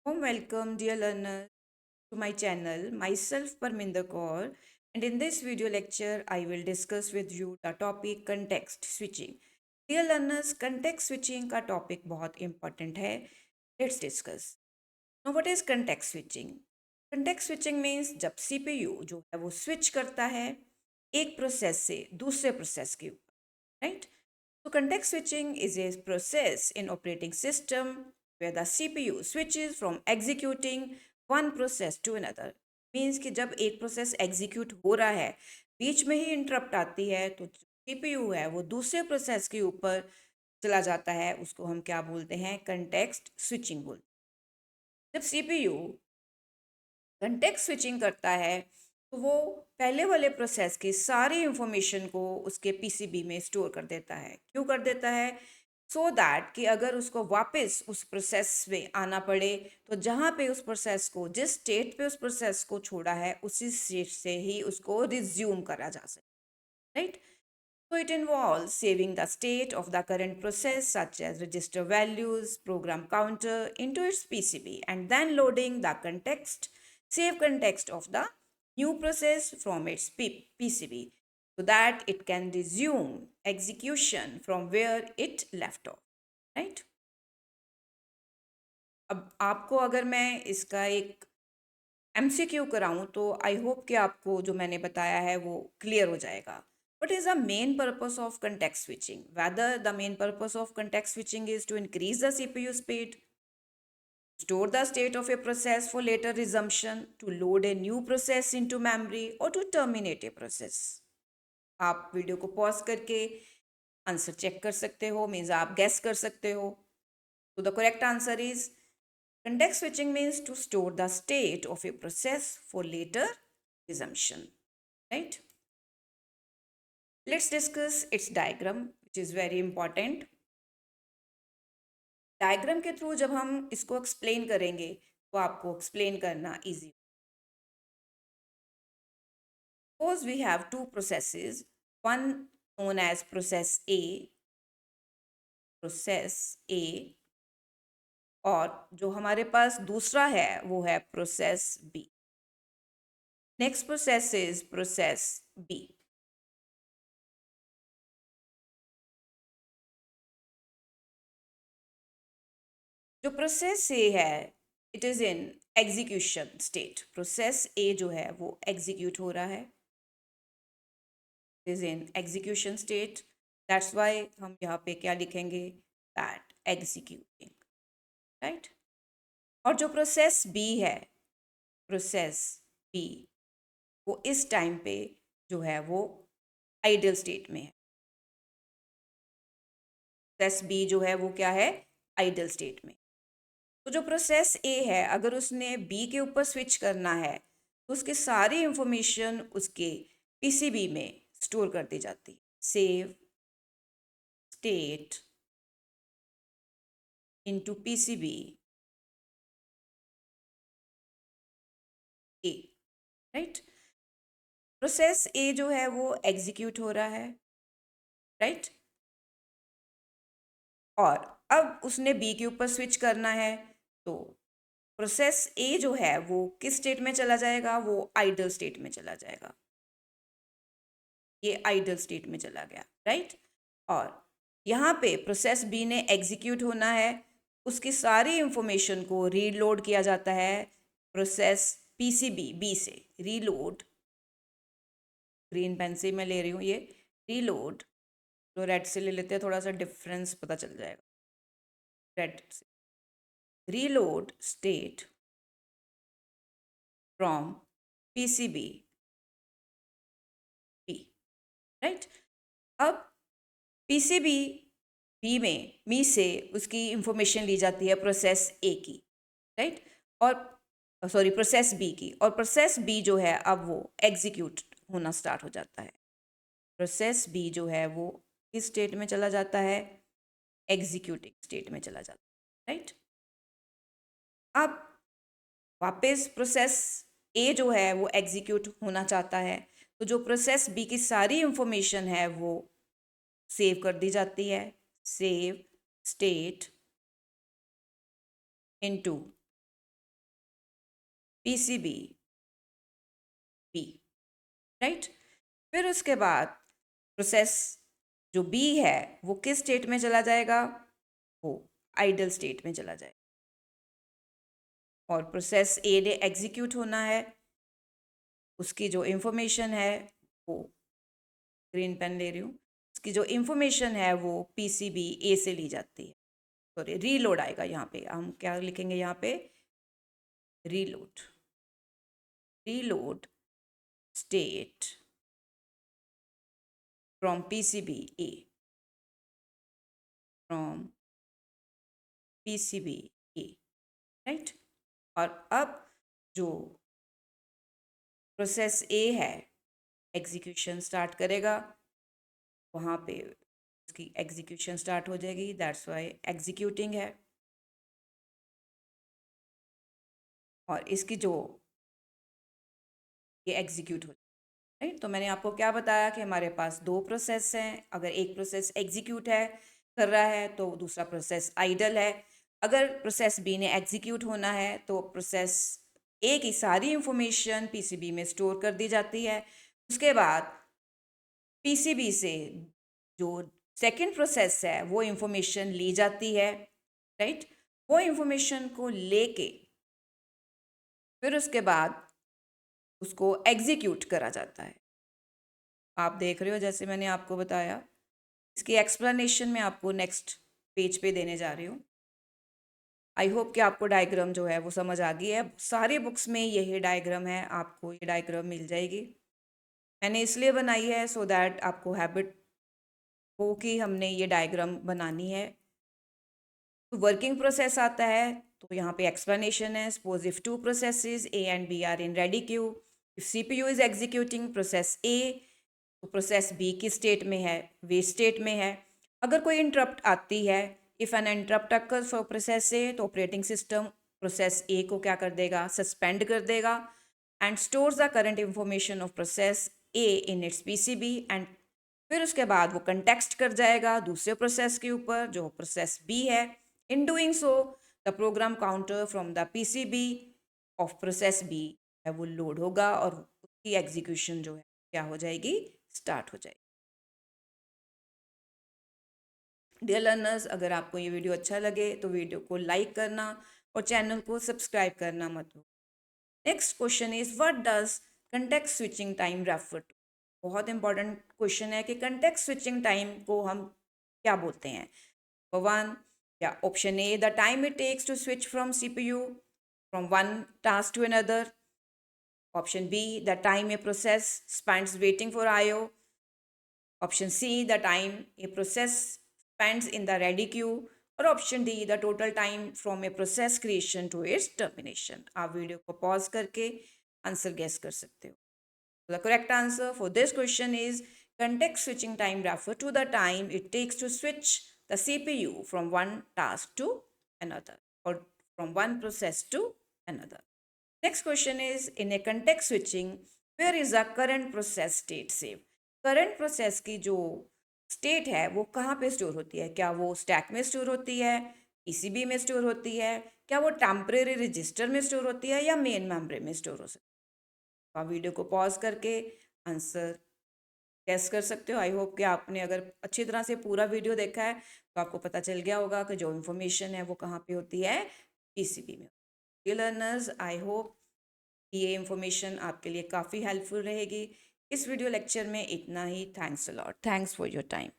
Warm welcome, dear learners, to my channel. Myself, Parminder Kaur, and in this video lecture, I will discuss with you the topic context switching. Dear learners, context switching का topic बहुत important है. Let's discuss. Now, what is context switching? Context switching means जब CPU जो है वो switch करता है एक प्रोसेस से दूसरे प्रोसेस के ऊपर, right? So context switching is a process in operating system where the CPU switches from executing one process to another. Means कि जब एक प्रोसेस एग्जीक्यूट हो रहा है बीच में ही इंटरप्ट आती है तो सीपीयू है वो दूसरे प्रोसेस के ऊपर चला जाता है, उसको हम क्या बोलते हैं? कंटेक्स्ट स्विचिंग बोलते हैं। जब सीपीयू कंटेक्स्ट स्विचिंग करता है तो वो पहले वाले प्रोसेस की सारी इंफॉर्मेशन को उसके पीसीबी में स्टोर कर देता है। क्यों कर देता है? सो दैट कि अगर उसको वापस उस प्रोसेस में आना पड़े तो जहाँ पे उस प्रोसेस को जिस स्टेट पे उस प्रोसेस को छोड़ा है उसी स्टेट से ही उसको रिज्यूम करा जा सके, right? So it involves saving the state of the current process such as register values, program counter into its PCB and then loading the save context of the new process from its PCB so that it can resume execution from where it left off, right? अब आपको अगर मैं इसका एक MCQ कराऊं तो I hope कि आपको जो मैंने बताया है वो क्लियर हो जाएगा. What is the main purpose of context switching? Whether the main purpose of context switching is to increase the CPU speed, store the state of a process for later resumption, to load a new process into memory, or to terminate a process. आप video को pause करके answer check कर सकते हो, means आप guess कर सकते हो. तो the correct answer is context switching means to store the state of a process for later resumption, right? Let's discuss its diagram, which is very important. Diagram के through जब हम इसको एक्सप्लेन करेंगे तो आपको एक्सप्लेन करना easy. Suppose we have two processes, one known as process A, और जो हमारे पास दूसरा है वो है process B. Next process is process B. जो प्रोसेस ए है it is in execution state. Process ए जो है वो एग्जीक्यूट हो रहा है, is in execution state. That's why हम यहाँ पे क्या लिखेंगे? That executing, right? और जो प्रोसेस बी है, प्रोसेस बी वो इस टाइम पे जो है वो आइडियल स्टेट में है. प्रोसेस बी जो है वो क्या है? आइडियल स्टेट में. तो जो प्रोसेस ए है अगर उसने बी के ऊपर स्विच करना है तो उसकी सारी इंफॉर्मेशन उसके पीसीबी में स्टोर कर दी जाती है. सेव स्टेट इनटू पीसीबी ए, राइट? प्रोसेस ए जो है वो एग्जीक्यूट हो रहा है, राइट? और अब उसने बी के ऊपर स्विच करना है तो प्रोसेस ए जो है वो किस स्टेट में चला जाएगा? वो आइडल स्टेट में चला जाएगा. ये आइडल स्टेट में चला गया, राइट? और यहाँ पे प्रोसेस बी ने एग्जीक्यूट होना है, उसकी सारी इंफॉर्मेशन को रीलोड किया जाता है प्रोसेस पीसीबी बी से. रीलोड, ग्रीन पेन से मैं ले रही हूँ ये, रीलोड. तो रेड से ले लेते हैं, थोड़ा सा डिफरेंस पता चल जाएगा. रेड से reload state from PCB B, right? अब पीसीबी बी में मी से उसकी इंफॉर्मेशन ली जाती है प्रोसेस ए की, राइट? और सॉरी प्रोसेस बी की, और प्रोसेस बी जो है अब वो एग्जीक्यूट होना स्टार्ट हो जाता है. प्रोसेस बी जो है वो किस स्टेट में चला जाता है? एग्जीक्यूटिंग स्टेट में चला जाता है, राइट? अब वापस प्रोसेस ए जो है वो एग्जीक्यूट होना चाहता है तो जो प्रोसेस बी की सारी इंफॉर्मेशन है वो सेव कर दी जाती है. Save state into PCB B, right. फिर उसके बाद प्रोसेस जो B है वो किस स्टेट में चला जाएगा, वो आइडल स्टेट में चला जाएगा। और प्रोसेस A ने एग्जीक्यूट होना है, उसकी जो इंफॉर्मेशन है वो, ग्रीन पेन ले रही हूँ, उसकी जो इंफॉर्मेशन है वो PCB A से ली जाती है। सॉरी, रीलोड आएगा यहाँ पे, हम क्या लिखेंगे यहाँ पे, reload, reload state from PCB A, from PCB A, right. और अब जो प्रोसेस A है एग्जीक्यूशन स्टार्ट करेगा, वहाँ पे उसकी एग्जीक्यूशन स्टार्ट हो जाएगी, दैट्स वाई एग्जीक्यूटिंग है। और इसकी जो ये एग्जीक्यूट हो, राइट। तो मैंने आपको क्या बताया कि हमारे पास दो प्रोसेस हैं, अगर एक प्रोसेस एग्जीक्यूट है कर रहा है तो दूसरा प्रोसेस आइडल है। अगर प्रोसेस बी ने एग्जीक्यूट होना है तो प्रोसेस ए की सारी इंफॉर्मेशन पीसीबी में स्टोर कर दी जाती है। उसके बाद पीसीबी से जो सेकंड प्रोसेस है वो इंफॉर्मेशन ली जाती है, राइट। वो इंफॉर्मेशन को लेके फिर उसके बाद उसको एग्जीक्यूट करा जाता है। आप देख रहे हो जैसे मैंने आपको बताया, इसकी एक्सप्लेनेशन मैं आपको नेक्स्ट पेज पे देने जा रही हूँ। आई होप कि आपको डायग्राम जो है वो समझ आ गई है। सारी बुक्स में यही डायग्राम है, आपको ये डायग्राम मिल जाएगी। मैंने इसलिए बनाई है सो दैट आपको हैबिट हो कि हमने ये डायग्राम बनानी है। तो वर्किंग प्रोसेस आता है तो यहाँ पे एक्सप्लेनेशन है। Suppose if two processes A and B are in ready queue, if CPU is executing process A, तो प्रोसेस बी किस स्टेट में है, वेट स्टेट में है। अगर कोई इंटरप्ट आती है, if an interrupt occurs for process A, तो ऑपरेटिंग सिस्टम प्रोसेस ए को क्या कर देगा, सस्पेंड कर देगा and stores the current information of process A in its PCB. And फिर उसके बाद वो कंटेक्स्ट कर जाएगा दूसरे प्रोसेस के ऊपर जो प्रोसेस बी है। In doing so the program counter from the PCB of process B है वो लोड होगा और उसकी एग्जीक्यूशन जो है क्या हो जाएगी, स्टार्ट हो जाएगी। डियर लर्नर्स, अगर आपको ये वीडियो अच्छा लगे तो वीडियो को लाइक करना और चैनल को सब्सक्राइब करना मत भूलिए। Next question is what does context switching time refer to. बहुत इंपॉर्टेंट क्वेश्चन है कि कंटेक्स्ट स्विचिंग टाइम को हम क्या बोलते हैं। वन, या option A the time it takes to switch from CPU from one task to another. Option B the time a process spends waiting for IO। Option C, the time a process spends in the ready queue. और option D the total time from a process creation to its termination. आप video को pause करके answer guess कर सकते हो। The correct answer for this question is context switching time refer to the time it takes to switch the CPU from one task to another or from one process to another. Next question is in a context switching where is the current process state saved? Current process की जो state है वो कहाँ पे store होती है, क्या वो स्टैक में स्टोर होती है, पीसीबी में स्टोर होती है, क्या वो टेम्परेरी रजिस्टर में स्टोर होती है या मेन मेमोरी में स्टोर हो सकती है। आप वीडियो को पॉज करके आंसर गेस कर सकते हो। आई होप कि आपने अगर अच्छी तरह से पूरा वीडियो देखा है तो आपको पता चल गया होगा कि जो इन्फॉर्मेशन है वो कहाँ पे होती है, पीसीबी में। लर्नर्स, आई होप ये इन्फॉर्मेशन आपके लिए काफ़ी हेल्पफुल रहेगी। इस वीडियो लेक्चर में इतना ही। Thanks a lot, thanks for your time.